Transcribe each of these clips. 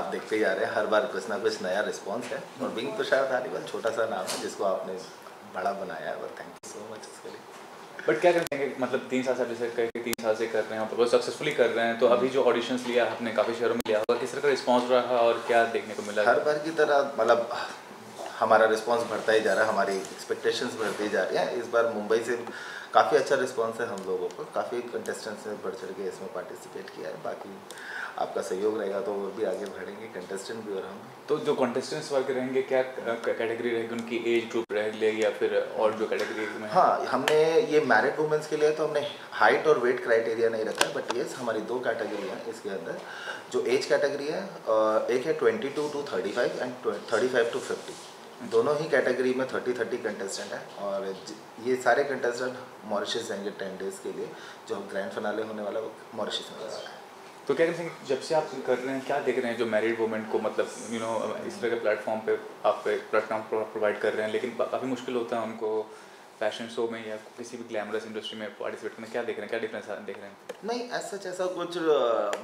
आप देखते ही जा रहे हैं, हर बार कुछ ना कुछ नया रिस्पॉन्स है। और बीइंग तुषार धालीवाल छोटा सा नाम है जिसको आपने बड़ा बनाया है, और थैंक यू सो मच इसके लिए। बट क्या करेंगे, मतलब 3 साल से आप जैसे कह के 3 साल से कर रहे हैं और बहुत सक्सेसफुली कर रहे हैं, तो अभी जो ऑडिशंस लिया आपने काफ़ी शहरों में लिया होगा, किस तरह का रिस्पॉन्स रहा और क्या देखने को मिला? हर बार की तरह मतलब हमारा रिस्पांस बढ़ता ही जा रहा है, हमारी एक्सपेक्टेशंस बढ़ती जा रही हैं। इस बार मुंबई से काफ़ी अच्छा रिस्पांस है हम लोगों को, काफ़ी कंटेस्टेंट्स ने बढ़ चढ़ के इसमें पार्टिसिपेट किया है। बाकी आपका सहयोग रहेगा तो और भी आगे बढ़ेंगे कंटेस्टेंट भी और हम। तो जो कंटेस्टेंट्स वर्ग रहेंगे, क्या कैटेगरी रहेगी, उनकी एज ग्रुप रहेगी या फिर और जो कैटेगरी में? हाँ, हमने ये मैरिड वुमेंस के लिए तो हमने हाइट और वेट क्राइटेरिया नहीं रखा है, बट येस हमारी 2 कैटेगरी हैं इसके अंदर। जो एज कैटेगरी है, एक है 22 to 35 एंड 35 to 50। दोनों ही कैटेगरी में 30 कंटेस्टेंट हैं, और ये सारे कंटेस्टेंट मॉरिशस जाएंगे 10 डेज़ के लिए। जो ग्रैंड फिनाले होने वाला वो मॉरिशस में होने वाला है। तो क्या कहेंगे, जब से आप कर रहे हैं क्या देख रहे हैं जो मैरिड वुमेन को, मतलब इस तरह के प्लेटफॉर्म पे आप एक प्लेटफॉर्म प्रोवाइड कर रहे हैं, लेकिन काफ़ी मुश्किल होता है उनको फैशन शो में या किसी भी ग्लैमरस इंडस्ट्री में पार्टिसिपेट करना, क्या देख रहे हैं, क्या डिफरेंस देख रहे हैं? नहीं, ऐसा कुछ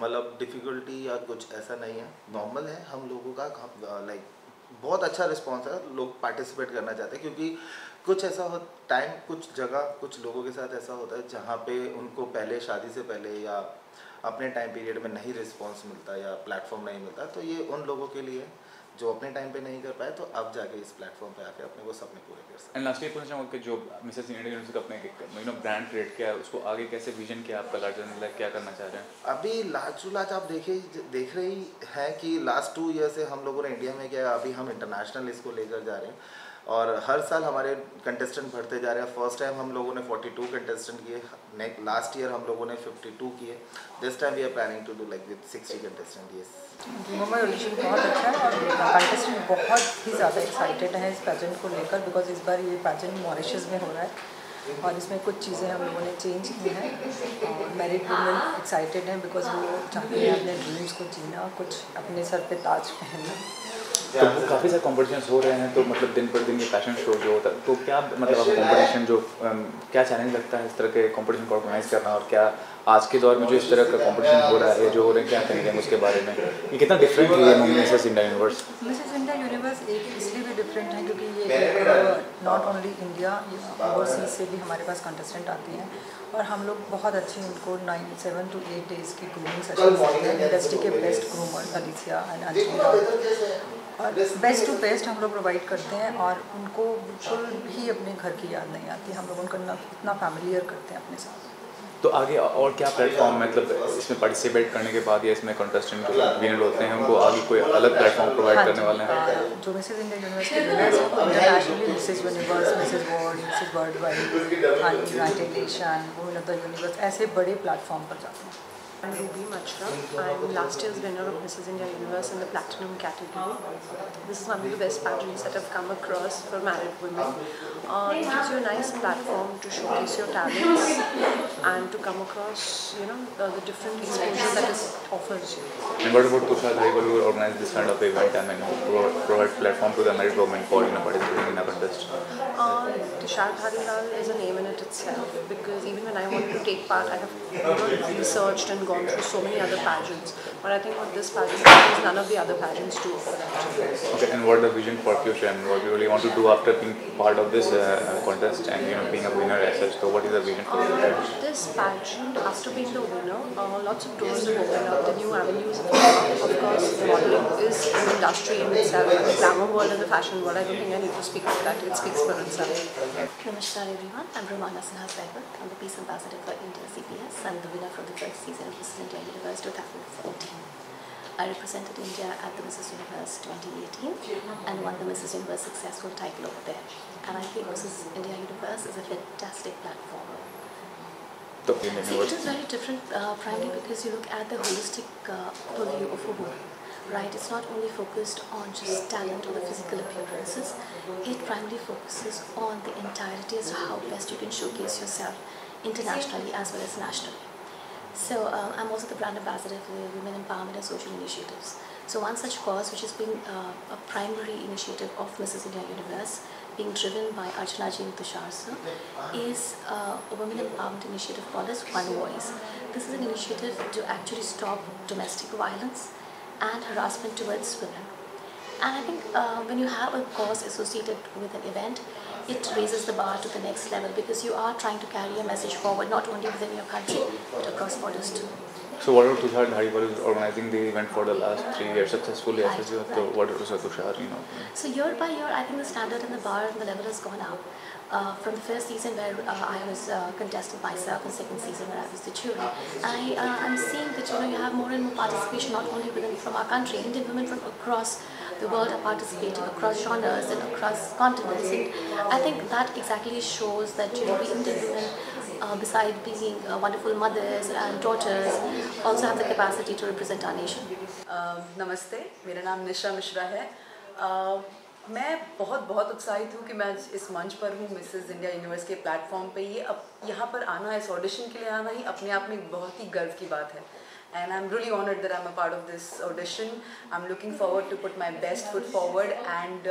मतलब डिफ़िकल्टी या कुछ ऐसा नहीं है, नॉर्मल है हम लोगों का। लाइक बहुत अच्छा रिस्पांस है, लोग पार्टिसिपेट करना चाहते हैं, क्योंकि कुछ ऐसा हो टाइम, कुछ जगह, कुछ लोगों के साथ ऐसा होता है जहाँ पे उनको पहले शादी से पहले या अपने टाइम पीरियड में नहीं रिस्पांस मिलता या प्लेटफॉर्म नहीं मिलता। तो ये उन लोगों के लिए जो अपने टाइम पे नहीं कर पाए, तो अब जाके इस प्लेटफॉर्म पे आके अपने वो सपने पूरे कर सकते हैं। एंड लास्टली पूछना चाहूँगा कि जो मिसेस इंडिया यूनिवर्सिटी का अपने ब्रांड क्रिएट किया है, उसको आगे कैसे विजन किया आपका, लार्जर मतलब क्या करना चाह रहे हैं? अभी लास्ट आप देख रही हैं कि लास्ट 2 ईयर से हम लोगों ने इंडिया में किया, अभी हम इंटरनेशनल इसको लेकर जा रहे हैं, और हर साल हमारे कंटेस्टेंट बढ़ते जा रहे हैं। फर्स्ट टाइम हम लोगों ने 42 कंटेस्टेंट किए, लास्ट ईयर हम लोगों ने 52 किए। This time we are planning to do like with 60 contestant. Yes, Mumbai audition बहुत अच्छा है और कंटेस्टेंट बहुत ही ज़्यादा एक्साइटेड हैं इस पैजेंट को लेकर, बिकॉज इस बार ये पैजेंट मॉरिशस में हो रहा है और इसमें कुछ चीज़ें हम लोगों ने चेंज की हैं। और मैरिड वुमेन एक्साइटेड हैं बिकॉज वो चाहते हैं अपने ड्रीम्स को जीना, कुछ अपने सर पे ताज पहनना। तो काफ़ी सारे कॉम्पिटिशन्स हो रहे हैं, तो मतलब दिन पर दिन ये फैशन शो जो होता है, तो क्या मतलब आप कॉम्पिटिशन जो क्या चैलेंज लगता है इस तरह के कॉम्पिटिशन को ऑर्गेनाइज करना, और क्या आज के दौर में जो इस तरह का कॉम्पिटिशन हो रहा है, जो हो रहे हैं, क्या कहेंगे हम उसके बारे में? ये कितना डिफरेंट है Mrs India universe? Mrs India universe इसलिए भी डिफरेंट है क्योंकि ये नॉट ओनली इंडिया, ओवरसीज से भी हमारे पास कंटेस्टेंट आती हैं, और हम लोग बहुत अच्छे उनको 7 to 8 डेज़ की ग्रूमिंग सेशन देते हैं। इंडस्ट्री के बेस्ट ग्रूमर अलिसिया एंड अंजलि और बेस्ट टू बेस्ट हम लोग प्रोवाइड करते हैं, और उनको बिल्कुल भी अपने घर की याद नहीं आती। हम लोग उनको इतना फैमिलियर करते हैं अपने साथ। तो आगे और क्या प्लेटफॉर्म, मतलब इसमें पार्टिसिपेट करने के बाद या इसमें कंटेस्टेंट जो विनर होते हैं उनको आगे कोई अलग प्लेटफॉर्म प्रोवाइड करने वाले हैं? जो मिसेस इंडिया यूनिवर्सिटी विनर्स हैं internationally Mrs universe, Mrs world, Mrs world wide, United nation, women of the universe, ऐसे बड़े प्लेटफॉर्म पर जाते हैं। I'm Ruby Machra. I'm last year's winner of Mrs. India Universe in the Platinum category. This is one of the best pageants that I've come across for married women. It gives you a nice platform to showcase your talents and to come across, the different exposure that it offers you. And what about Tushar Dhaliwol, who organize this kind of event and provide platform to the married women for participating in a contest? Tushar Dhaliwol is a name in it itself, because even when I wanted to take part, I have researched and gone through so many other pageants, but I think what this pageant is none of the other pageants do offer actually. Okay, and what is the vision for future, and what you really want to do after being part of this contest and being a winner as such? So what is the vision for future? This pageant, after being the winner, lots of doors have opened up, the new avenues have opened up. Of course, modeling is an industry in itself, the glamour world and the fashion world. I don't think I need to speak for that, it speaks for itself. Namaskar everyone, I'm Romana Sinha Saibat. I'm the Peace Ambassador for India CPS. I'm the winner from the first season of Mrs. India Universe 2017. I represented India at the Mrs. Universe 2018 and won the Mrs. Universe Successful title over there. And I think Mrs. India Universe is a fantastic platform. See, it is very different primarily because you look at the holistic purview of a woman. Right, it's not only focused on just talent or the physical appearances, it primarily focuses on the entirety as to how best you can showcase yourself internationally as well as nationally. So I'm also the brand ambassador for Women Empowerment and Social Initiatives. So one such cause, which has been a primary initiative of Mrs. India Universe, being driven by Archana Ji and Tushar sir, is a women empowerment initiative called as One Voice. This is an initiative to actually stop domestic violence and harassment towards women. And I think when you have a cause associated with an event, it raises the bar to the next level because you are trying to carry a message forward not only within your country but across borders too. So what about Tushar Dhariwal is organizing the event for the last 3 years successfully? Right, So right. what was Tushar, So year by year, I think the standard and the bar and the level has gone up. From the first season where I was contesting myself, and second season where I was the jury, I'm seeing that you have more and more participation not only within from our country. Indian women from across the world are participating across genres and across continents, and I think that exactly shows that we Indian women, besides being wonderful mothers and daughters, also have the capacity to represent our nation. नमस्ते, मेरा नाम निशा मिश्रा है। मैं बहुत उत्साहित हूँ कि मैं इस मंच पर हूँ, मिसेस इंडिया यूनिवर्स के प्लेटफॉर्म पे। ये अब यहाँ पर आना, इस ऑडिशन के लिए आना ही अपने आप में बहुत ही गर्व की बात है। And I'm really honored that I'm a part of this audition. I'm looking forward to put my best foot forward and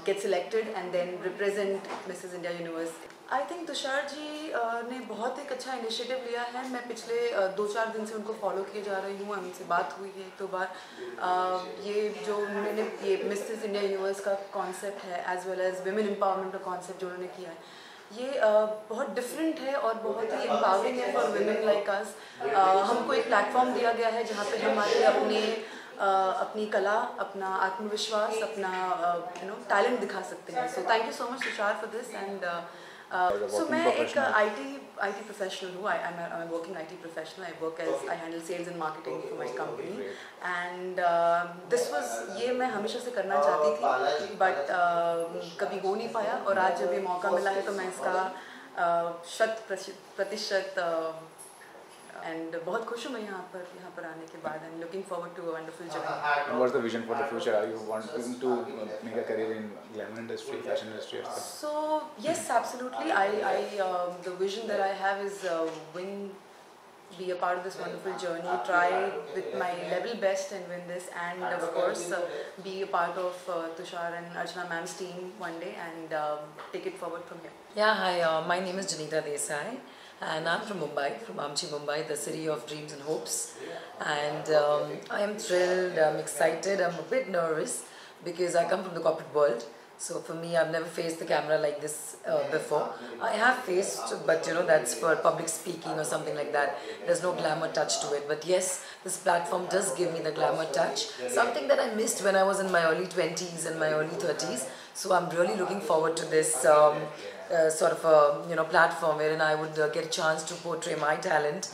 get selected and then represent Mrs. India Universe. I think Tushar ji ने बहुत एक अच्छा initiative लिया है। मैं पिछले 2-4 दिन से उनको फॉलो किए जा रही हूँ, उनसे बात हुई है 1-2 बार। ये जो उन्होंने ये मिसेस इंडिया यूनिवर्स का कॉन्सेप्ट है as well as women empowerment का कॉन्सेप्ट जो उन्होंने किया है, ये बहुत डिफरेंट है और बहुत ही एम्पावरिंग है फॉर विमेन लाइक अस। हमको एक प्लेटफॉर्म दिया गया है जहाँ पे हमारे अपनी कला, अपना आत्मविश्वास, अपना टैलेंट दिखा सकते हैं। So thank you so much Tushar for this. And so मैं एक IT professional हूँ। I'm a working IT professional. I handle sales and marketing for my company. And this was ये मैं हमेशा से करना चाहती थी, but कभी हो नहीं पाया। और आज जब ये मौका मिला है तो मैं इसका 100% and बहुत खुश हूँ मैं यहाँ पर आने के बाद। I'm looking forward to a wonderful journey. And what's the vision for the future? Are you wanting to make a career in glamour industry, fashion industry? So yes, absolutely. The vision that I have is be a part of this wonderful journey, try with my level best and win this, and of course be a part of Tushar and Archana ma'am's team one day and take it forward from here. Yeah, hi, my name is Janita Desai and I'm from Mumbai, from Amchi, Mumbai, the city of dreams and hopes. And I am thrilled, I'm excited, I'm a bit nervous because I come from the corporate world. So for me, I've never faced the camera like this before. I have faced, but that's for public speaking or something like that. There's no glamour touch to it. But yes, this platform does give me the glamour touch. Something that I missed when I was in my early 20s and my early 30s. So I'm really looking forward to this sort of a platform wherein I would get a chance to portray my talent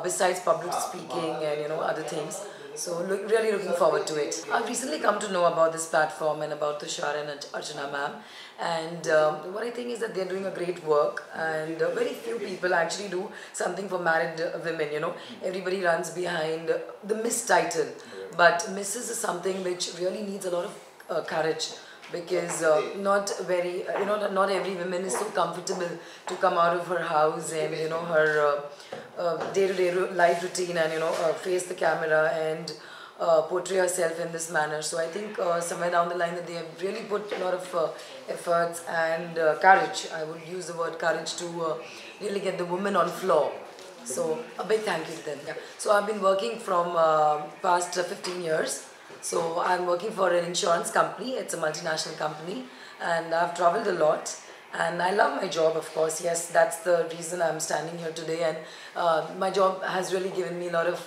besides public speaking and other things. So really looking forward to it. I've recently come to know about this platform and about Tushar and Archana ma'am, and what I think is that they're doing a great work, and very few people actually do something for married women. Everybody runs behind the Miss title, but Mrs. is something which really needs a lot of courage. Because not every woman is so comfortable to come out of her house and her day-to-day life routine and face the camera and portray herself in this manner. So I think somewhere down the line that they have really put a lot of efforts and courage. I would use the word courage to really get the woman on floor. So a big thank you to them. Yeah. So I've been working from past 15 years. So I'm working for an insurance company. It's a multinational company, and I've traveled a lot. And I love my job, of course. Yes, that's the reason I'm standing here today. And my job has really given me a lot of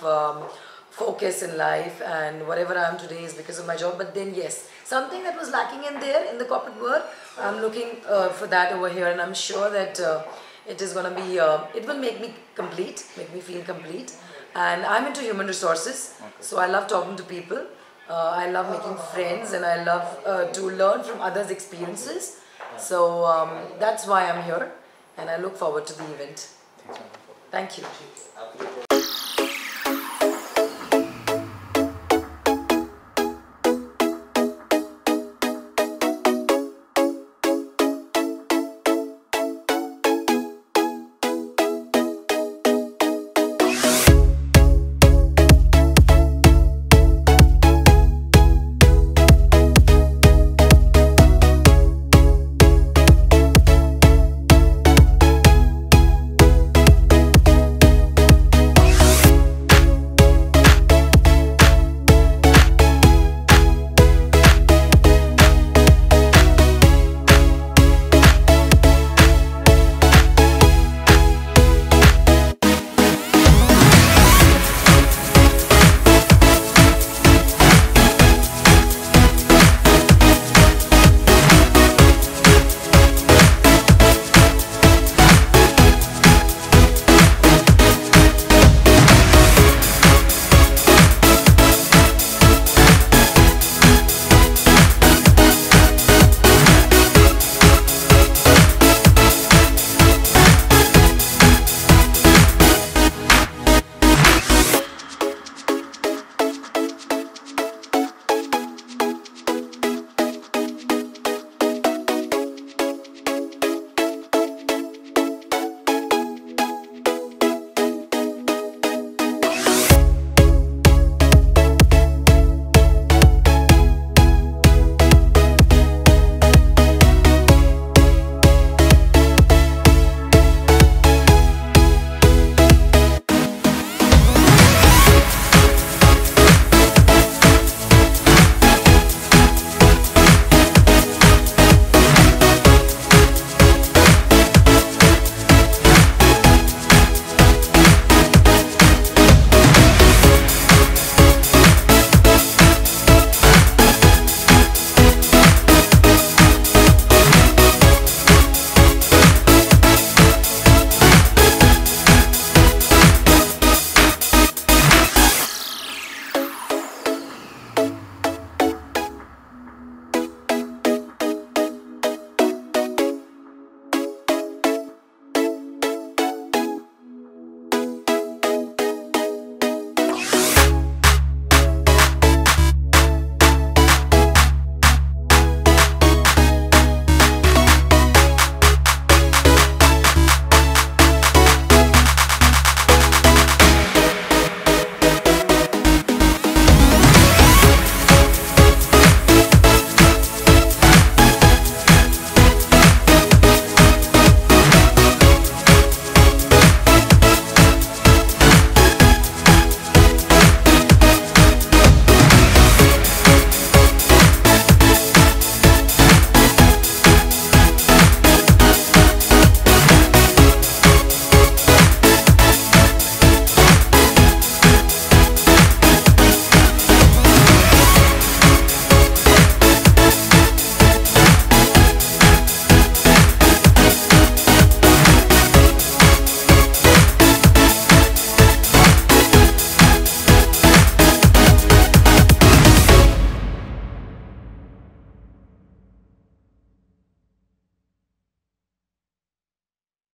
focus in life, and whatever I am today is because of my job. But then, yes, something that was lacking in there in the corporate world, I'm looking for that over here, and I'm sure that it is going to be. It will make me complete, make me feel complete. And I'm into human resources, so I love talking to people. I love making friends, and I love to learn from others' experiences. So that's why I'm here, and I look forward to the event. Thank you.